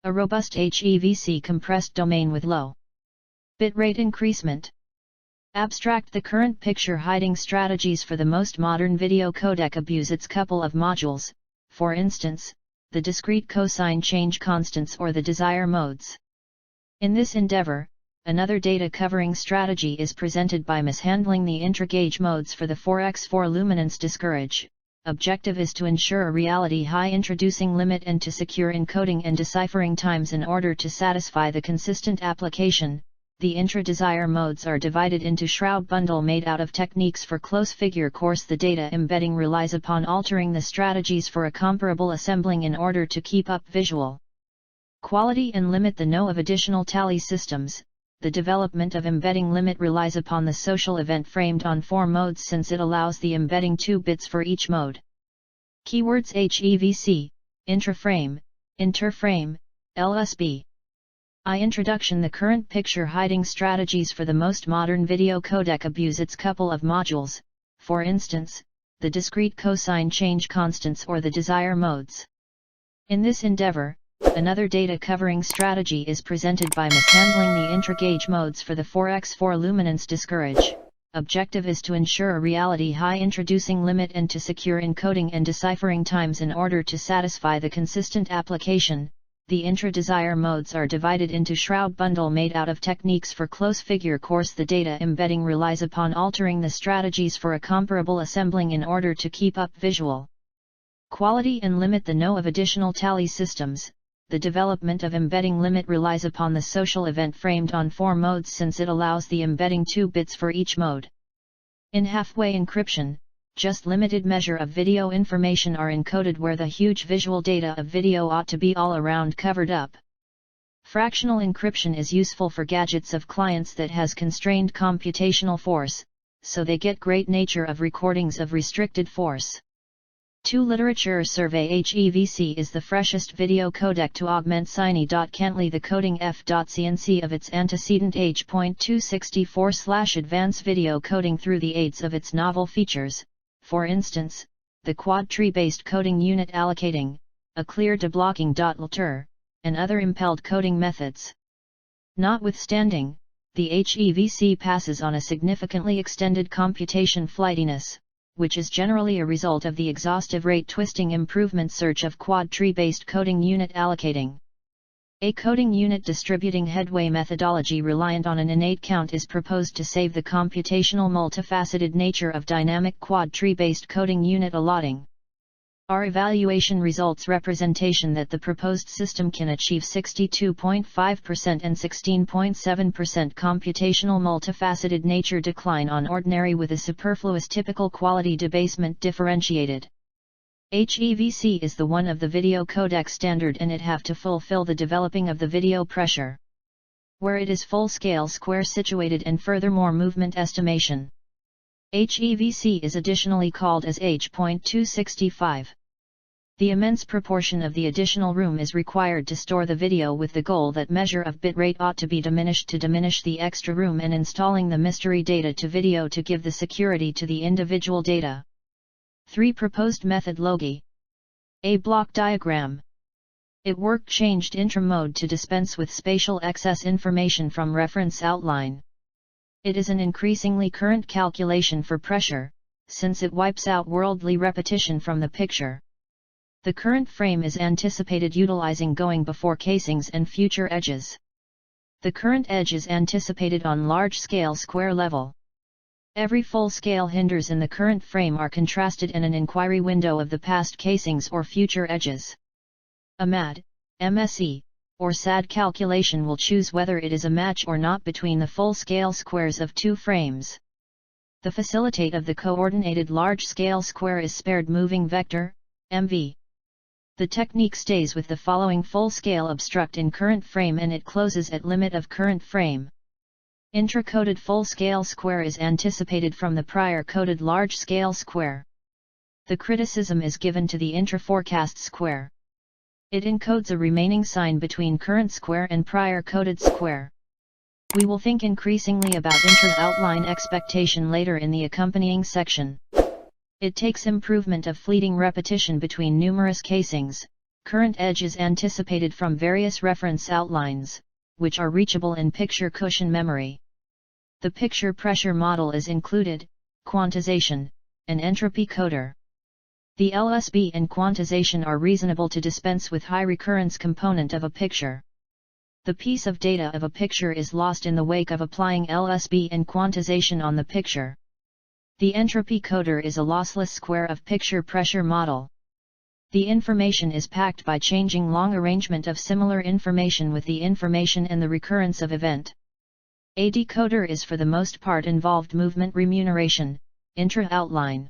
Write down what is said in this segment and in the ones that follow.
A robust HEVC compressed domain with low bitrate increasement. Abstract. The current picture hiding strategies for the most modern video codec abuse its couple of modules, for instance, the discrete cosine change constants or the desire modes. In this endeavor, another data covering strategy is presented by mishandling the intra-gauge modes for the 4x4 luminance discourage. Objective is to ensure a reality high introducing limit and to secure encoding and deciphering times in order to satisfy the consistent application. The intra-desire modes are divided into shroud bundle made out of techniques for close figure course. The data embedding relies upon altering the strategies for a comparable assembling in order to keep up visual quality and limit the no of additional tally systems. The development of embedding limit relies upon the social event framed on 4 modes since it allows the embedding 2 bits for each mode. Keywords HEVC, Interframe, Interframe, LSB. Introduction. The current picture hiding strategies for the most modern video codec abuse its couple of modules, for instance, the discrete cosine change constants or the desire modes. In this endeavor, another data covering strategy is presented by mishandling the intra-gauge modes for the 4x4 luminance discourage. Objective is to ensure a reality high introducing limit and to secure encoding and deciphering times in order to satisfy the consistent application. The intra-desire modes are divided into shroud bundle made out of techniques for close figure course. The data embedding relies upon altering the strategies for a comparable assembling in order to keep up visual quality and limit the no of additional tally systems. The development of embedding limit relies upon the social event framed on 4 modes since it allows the embedding 2 bits for each mode. In halfway encryption, just limited measure of video information are encoded where the huge visual data of video ought to be all around covered up. Fractional encryption is useful for gadgets of clients that has constrained computational force, so they get great nature of recordings of restricted force. 2 Literature survey. HEVC is the freshest video codec to augment Cine.Cantley the coding F.CNC of its antecedent H.264/ advance video coding through the aids of its novel features, for instance, the quad tree-based coding unit allocating, a clear deblocking .lter, and other impelled coding methods. Notwithstanding, the HEVC passes on a significantly extended computation flightiness, which is generally a result of the exhaustive rate twisting improvement search of quad tree-based coding unit allocating. A coding unit distributing headway methodology reliant on an innate count is proposed to save the computational multifaceted nature of dynamic quad tree-based coding unit allotting. Our evaluation results representation that the proposed system can achieve 62.5% and 16.7% computational multifaceted nature decline on ordinary with a superfluous typical quality debasement differentiated. HEVC is the one of the video codec standard and it have to fulfill the developing of the video pressure, where it is full-scale square situated and furthermore movement estimation. HEVC is additionally called as H.265. The immense proportion of the additional room is required to store the video with the goal that measure of bitrate ought to be diminished to diminish the extra room and installing the mystery data to video to give the security to the individual data. 3 Proposed method logi. A block diagram. It work changed intra mode to dispense with spatial excess information from reference outline. It is an increasingly current calculation for pressure, since it wipes out worldly repetition from the picture. The current frame is anticipated utilizing going before casings and future edges. The current edge is anticipated on large-scale square level. Every full-scale hinders in the current frame are contrasted in an inquiry window of the past casings or future edges. A MAD, MSE, or SAD calculation will choose whether it is a match or not between the full-scale squares of 2 frames. The facilitate of the coordinated large-scale square is spared moving vector, MV. The technique stays with the following full-scale obstruct in current frame and it closes at limit of current frame. Intra-coded full-scale square is anticipated from the prior coded large-scale square. The criticism is given to the intra-forecast square. It encodes a remaining sign between current square and prior coded square. We will think increasingly about intra-outline expectation later in the accompanying section. It takes improvement of fleeting repetition between numerous casings, Current edge is anticipated from various reference outlines, which are reachable in picture cushion memory. The picture pressure model is included, quantization, and entropy coder. The LSB and quantization are reasonable to dispense with high recurrence component of a picture. The piece of data of a picture is lost in the wake of applying LSB and quantization on the picture. The entropy coder is a lossless square of picture pressure model. The information is packed by changing long arrangement of similar information with the information and the recurrence of event. A decoder is for the most part involved movement remuneration, intra-outline,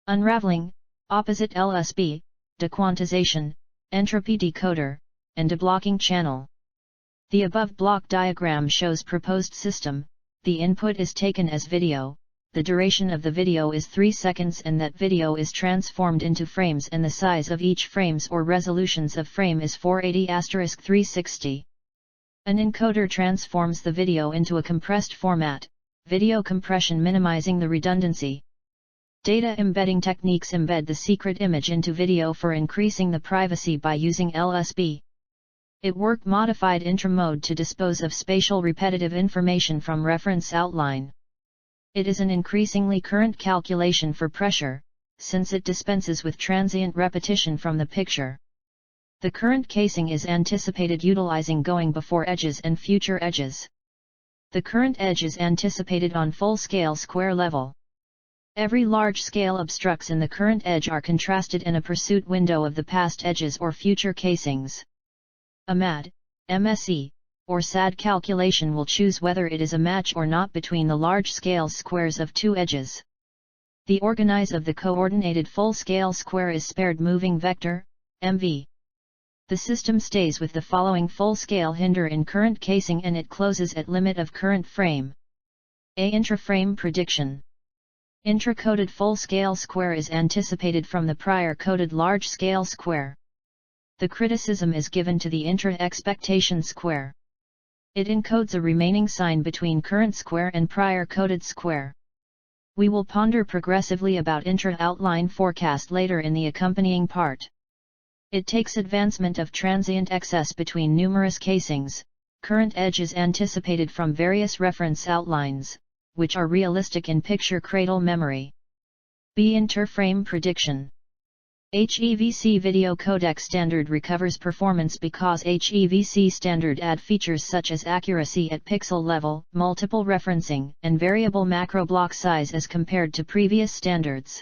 unraveling, opposite LSB, dequantization, entropy decoder, and deblocking channel. The above block diagram shows proposed system. The input is taken as video, the duration of the video is 3 seconds and that video is transformed into frames and the size of each frames or resolutions of frame is 480*360. An encoder transforms the video into a compressed format, video compression minimizing the redundancy. Data embedding techniques embed the secret image into video for increasing the privacy by using LSB. IJERT modified intra mode to dispose of spatial repetitive information from reference outline. It is an increasingly current calculation for pressure, since it dispenses with transient repetition from the picture. The current casing is anticipated utilizing going before edges and future edges. The current edge is anticipated on full-scale square level. Every large-scale obstructs in the current edge are contrasted in a pursuit window of the past edges or future casings. A MAD, MSE, or SAD calculation will choose whether it is a match or not between the large-scale squares of two edges. The organize of the coordinated full-scale square is spared moving vector, MV. The system stays with the following full-scale hinder in current casing and it closes at limit of current frame. A Interframe Prediction. Intra-coded full-scale square is anticipated from the prior coded large-scale square. The criticism is given to the intra-expectation square. It encodes a remaining sign between current square and prior coded square. We will ponder progressively about intra-outline forecast later in the accompanying part. It takes advancement of transient excess between numerous casings. Current edge is anticipated from various reference outlines, which are realistic in picture cradle memory. B. Interframe Prediction. HEVC video codec standard recovers performance because HEVC standard add features such as accuracy at pixel level, multiple referencing, and variable macro block size as compared to previous standards.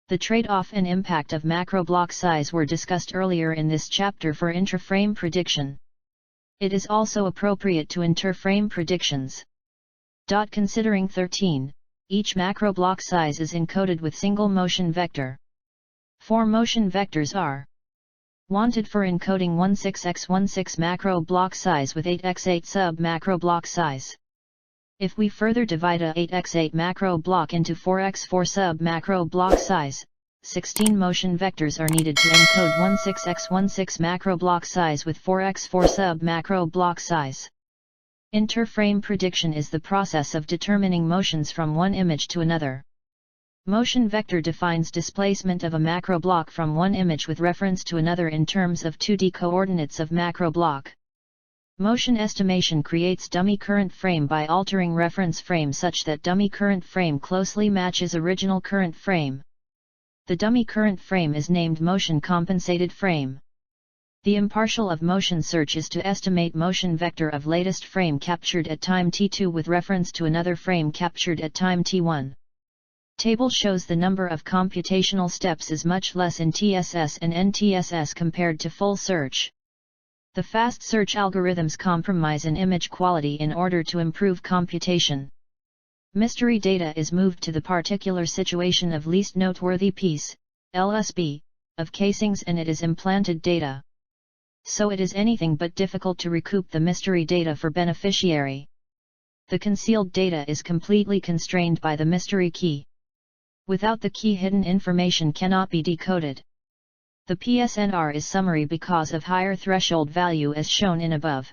The trade-off and impact of macro block size were discussed earlier in this chapter for interframe prediction. It is also appropriate to interframe predictions. Considering 13, each macro block size is encoded with single motion vector. 4 motion vectors are wanted for encoding 16x16 macro block size with 8x8 sub macro block size. If we further divide a 8x8 macro block into 4x4 sub macro block size, 16 motion vectors are needed to encode 16x16 macro block size with 4x4 sub macro block size. Interframe prediction is the process of determining motions from one image to another. Motion vector defines displacement of a macro block from one image with reference to another in terms of 2D coordinates of macro block. Motion estimation creates dummy current frame by altering reference frame such that dummy current frame closely matches original current frame. The dummy current frame is named motion compensated frame. The impartial of motion search is to estimate motion vector of latest frame captured at time t2 with reference to another frame captured at time t1. Table shows the number of computational steps is much less in TSS and NTSS compared to full search. The fast search algorithms compromise in image quality in order to improve computation. Mystery data is moved to the particular situation of least noteworthy piece, LSB, of casings and it is implanted data. So it is anything but difficult to recoup the mystery data for beneficiary. The concealed data is completely constrained by the mystery key. Without the key, hidden information cannot be decoded. The PSNR is summary because of higher threshold value as shown in above.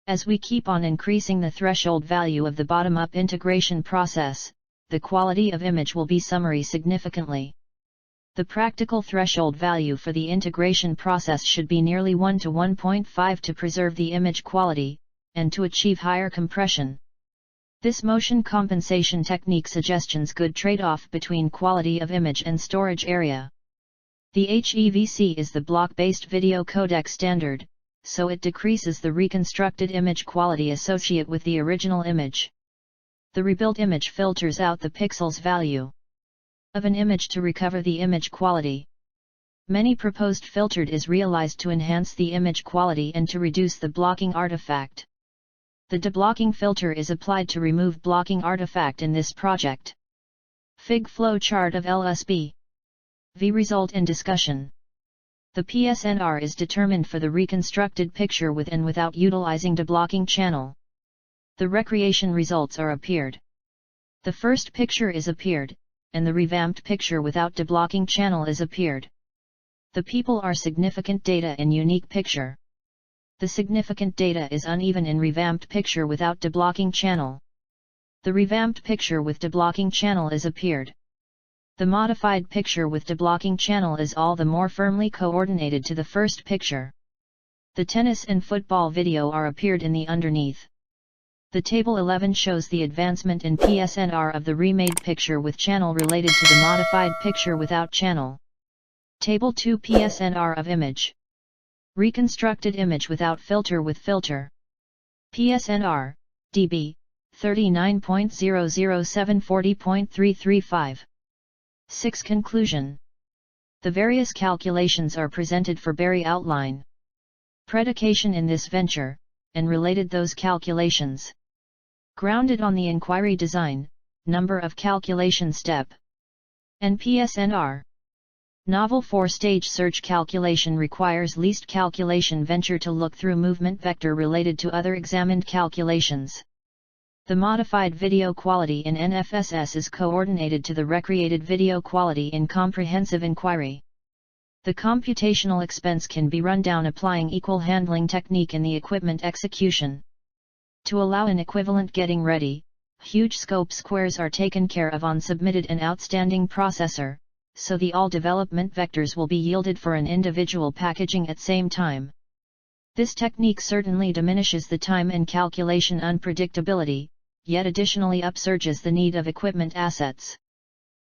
As we keep on increasing the threshold value of the bottom-up integration process, the quality of image will be summary significantly. The practical threshold value for the integration process should be nearly 1 to 1.5 to preserve the image quality, and to achieve higher compression. This motion compensation technique suggests good trade-off between quality of image and storage area. The HEVC is the block-based video codec standard, so it decreases the reconstructed image quality associated with the original image. The rebuilt image filters out the pixels value of an image to recover the image quality. Many proposed filtered is realized to enhance the image quality and to reduce the blocking artifact. The deblocking filter is applied to remove blocking artifact in this project. Fig flow chart of LSB. V result in discussion. The PSNR is determined for the reconstructed picture with and without utilizing deblocking channel. The recreation results are appeared. The first picture is appeared, and the revamped picture without deblocking channel is appeared. The people are significant data in unique picture. The significant data is uneven in revamped picture without deblocking channel. The revamped picture with deblocking channel is appeared. The modified picture with deblocking channel is all the more firmly coordinated to the first picture. The tennis and football video are appeared in the underneath. The table 11 shows the advancement in PSNR of the remade picture with channel related to the modified picture without channel. Table 2 PSNR of image. Reconstructed image without filter with filter. PSNR, dB, 39.007 40.335. 6. Conclusion. The various calculations are presented for Berry outline. Predication in this venture, and related those calculations. Grounded on the inquiry design, number of calculation step. And PSNR. Novel 4-stage search calculation requires least calculation venture to look through movement vector related to other examined calculations. The modified video quality in NFSS is coordinated to the recreated video quality in comprehensive inquiry. The computational expense can be run down applying equal handling technique in the equipment execution. To allow an equivalent getting ready, huge scope squares are taken care of on submitted and outstanding processor, so the all development vectors will be yielded for an individual packaging at same time. This technique certainly diminishes the time and calculation unpredictability, yet additionally upsurges the need of equipment assets.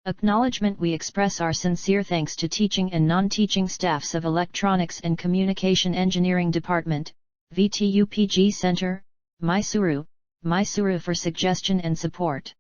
Acknowledgement. We express our sincere thanks to teaching and non-teaching staffs of Electronics and Communication Engineering Department, VTUPG Center, Mysuru for suggestion and support.